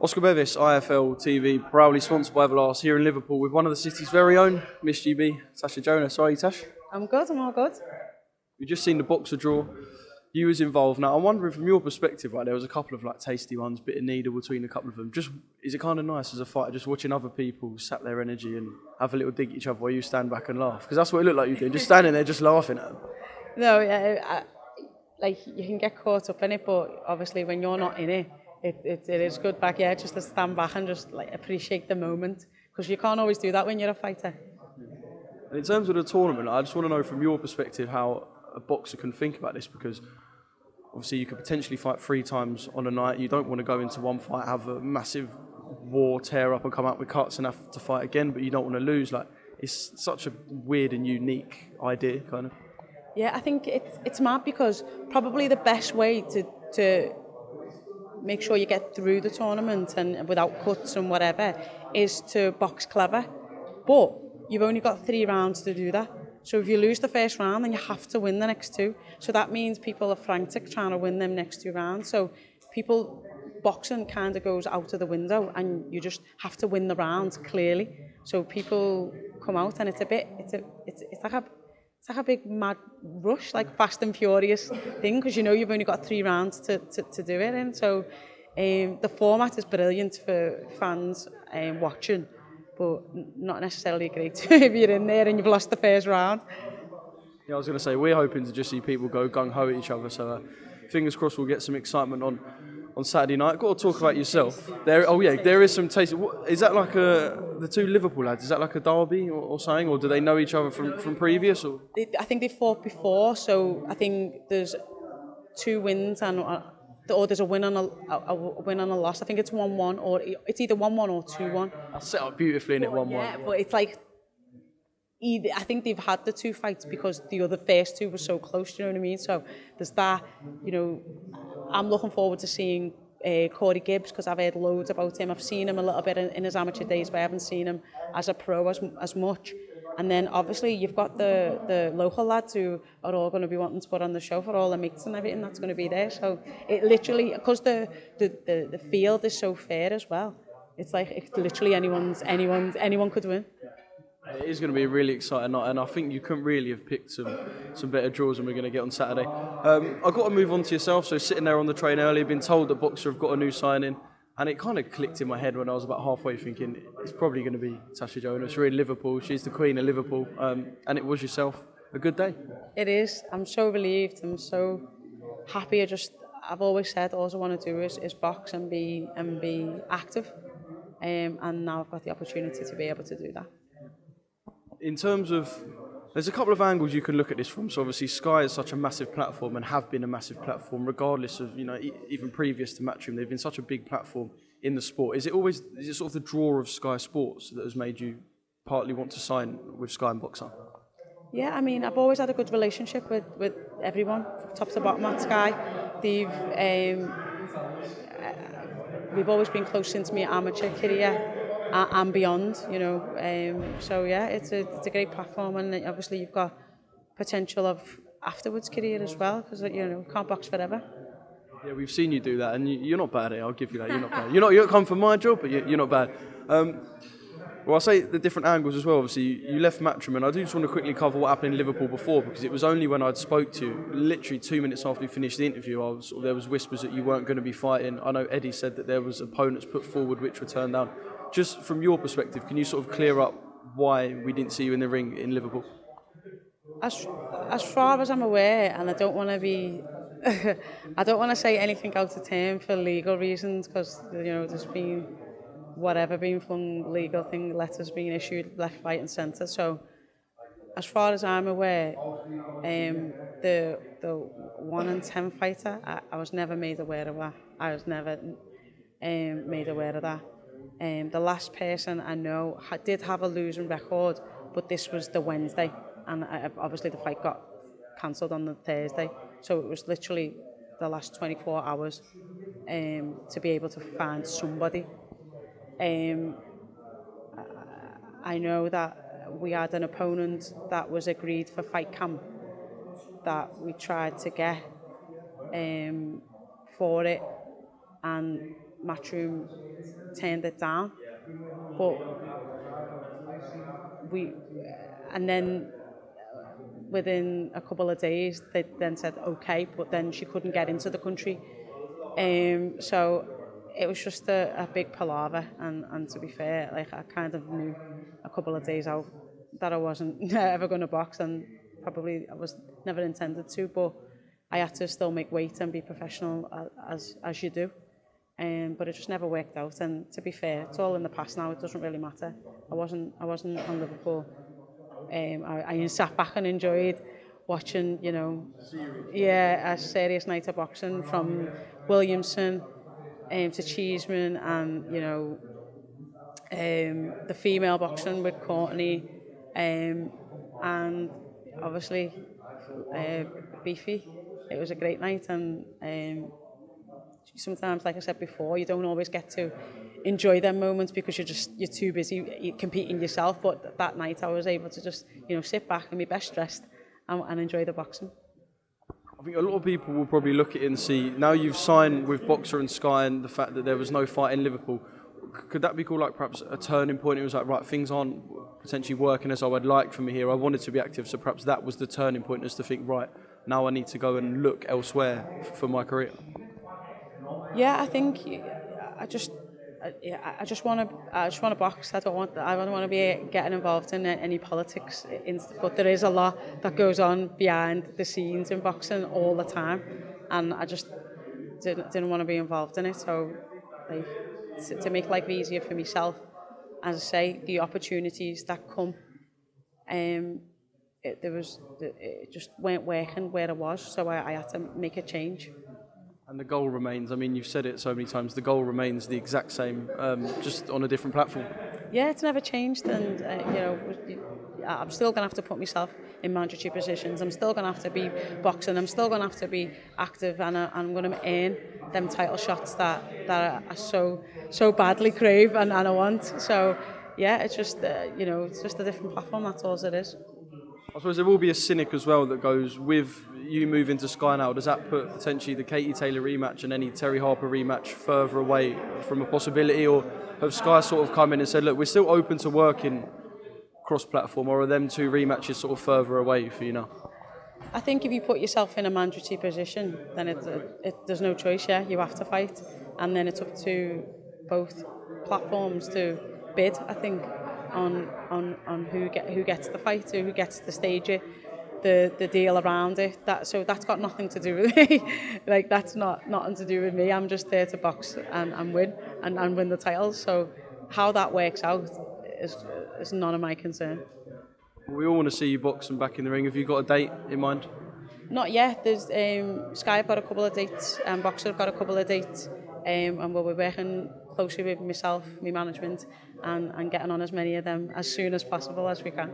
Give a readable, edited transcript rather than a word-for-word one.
Oscar Bevis, IFL TV, proudly sponsored by Everlast here in Liverpool with one of the city's very own, Miss GB, Tasha Jonas. How are you, Tash? I'm good, I'm all good. We've just seen the boxer draw. You was involved. Now, I'm wondering from your perspective, right, there was a couple of tasty ones, bit of needle between a couple of them. Just, is it kind of nice as a fighter, just watching other people sap their energy and have a little dig at each other while you stand back and laugh? Because that's what it looked like you did, just standing there, just laughing at them. No, yeah, you can get caught up in it, but obviously when you're not in it, it is good back, just to stand back and just appreciate the moment, because you can't always do that when you're a fighter. And in terms of the tournament, I just want to know from your perspective how a boxer can think about this, because obviously you could potentially fight 3 times on a night. You don't want to go into one fight, have a massive war, tear up and come out with cuts and have to fight again, but you don't want to lose. It's such a weird and unique idea, kind of. Yeah, I think it's mad, because probably the best way to make sure you get through the tournament and without cuts and whatever is to box clever. But you've only got 3 rounds to do that. So if you lose the first round, then you have to win the next 2. So that means people are frantic trying to win them next 2 rounds. So boxing kind of goes out of the window, and you just have to win the rounds clearly. So people come out, and it's like a big mad rush, like Fast and Furious thing, because you've only got 3 rounds to do it in. So the format is brilliant for fans watching, but not necessarily great if you're in there and you've lost the first round. Yeah, I was going to say, we're hoping to just see people go gung-ho at each other, so fingers crossed we'll get some excitement on Saturday night. Got to talk about yourself. There is some taste. Is that like the 2 Liverpool lads? Is that like a derby or something, or do they know each other from previous? Or? I think they fought before, so I think there's 2 wins or there's a win and a win and a loss. I think it's 1-1, or it's either 1-1 or 2-1. That's set up beautifully in it 1-1. Yeah, but it's like I think they've had the 2 fights because the first 2 were so close, you know what I mean? So there's that, I'm looking forward to seeing Corey Gibbs, because I've heard loads about him. I've seen him a little bit in his amateur days, but I haven't seen him as a pro as much. And then obviously you've got the local lads who are all going to be wanting to put on the show for all the mates and everything that's going to be there. So it literally, because the field is so fair as well, it's like it's literally anyone could win. It is going to be a really exciting night, and I think you couldn't really have picked some better draws than we're going to get on Saturday. I've got to move on to yourself. So sitting there on the train earlier, been told that Boxer have got a new signing, and it kind of clicked in my head when I was about halfway thinking it's probably going to be Tasha Jonas. You're in Liverpool. She's the queen of Liverpool, and it was yourself. A good day. It is. I'm so relieved. I'm so happy. I've always said all I want to do is box and be active, and now I've got the opportunity to be able to do that. In terms of, there's a couple of angles you can look at this from. So obviously Sky is such a massive platform and have been a massive platform regardless of, even previous to Matchroom, they've been such a big platform in the sport. Is it sort of the draw of Sky Sports that has made you partly want to sign with Sky and Boxer? Yeah, I mean, I've always had a good relationship with everyone, top to bottom at Sky. We've always been close since my amateur career. And beyond, so yeah, it's a great platform, and obviously you've got potential of afterwards career as well, because can't box forever. Yeah, we've seen you do that, and you're not bad at it. I'll give you that. You're not bad. You don't come from my job, but you're not bad. Well, I'll say the different angles as well. Obviously, you left Matchroom, and I do just want to quickly cover what happened in Liverpool before, because it was only when I'd spoke to you, literally 2 minutes after we finished the interview, there was whispers that you weren't going to be fighting. I know Eddie said that there was opponents put forward which were turned down. Just from your perspective, can you sort of clear up why we didn't see you in the ring in Liverpool? As far as I'm aware, and I don't want to be, I don't want to say anything out of turn for legal reasons, because there's been flung legal letters being issued left, right, and centre. So, as far as I'm aware, the 1 in 10 fighter, I was never made aware of that. I was never made aware of that. The last person I know did have a losing record, but this was the Wednesday, and obviously the fight got cancelled on the Thursday. So it was literally the last 24 hours to be able to find somebody. I know that we had an opponent that was agreed for fight camp that we tried to get for it, and Matchroom turned it down. But and then within a couple of days, they then said okay, but then she couldn't get into the country. So it was just a big palaver, and to be fair, like I kind of knew a couple of days out that I wasn't ever going to box, and probably I was never intended to, but I had to still make weight and be professional as you do. But it just never worked out, and to be fair, it's all in the past now. It doesn't really matter. I wasn't on Liverpool. I sat back and enjoyed watching, a serious night of boxing from Williamson to Cheeseman, and the female boxing with Courtney, and obviously Beefy. It was a great night, and sometimes, like I said before, you don't always get to enjoy them moments because you're too busy competing yourself. But that night I was able to just sit back and be best dressed and enjoy the boxing. I think a lot of people will probably look at it and see, now you've signed with Boxer and Sky, and the fact that there was no fight in Liverpool, could that be called like perhaps a turning point? It was like, right, things aren't potentially working as I would like for me here. I wanted to be active, so perhaps that was the turning point, as to think, right, now I need to go and look elsewhere for my career. Yeah, I think I just want to box. I don't want to be getting involved in any politics. But there is a lot that goes on behind the scenes in boxing all the time, and I just didn't want to be involved in it. So, to make life easier for myself, as I say, the opportunities that come, it just weren't working where I was. So I had to make a change. And the goal remains, I mean, you've said it so many times, the goal remains the exact same, just on a different platform. Yeah, it's never changed, and I'm still going to have to put myself in mandatory positions. I'm still going to have to be boxing. I'm still going to have to be active, and I'm going to earn them title shots that I so badly crave and I want. So yeah, it's just it's just a different platform. That's all it is. I suppose there will be a cynic as well that goes with you moving to Sky now. Does that put potentially the Katie Taylor rematch and any Terry Harper rematch further away from a possibility, or have Sky sort of come in and said, look, we're still open to working cross-platform, or are them two rematches sort of further away for you now? I think if you put yourself in a mandatory position, then there's no choice. Yeah, you have to fight, and then it's up to both platforms to bid, I think, on who gets the fight, who gets to stage it, the deal around it. So that's got nothing to do with me. Like, that's nothing to do with me. I'm just there to box and win and win the titles. So how that works out is none of my concern. Well, we all want to see you box and back in the ring. Have you got a date in mind? Not yet. There's Sky have got a couple of dates, and Boxer have got a couple of dates, and we'll be working closely with myself, my management, and getting on as many of them as soon as possible as we can.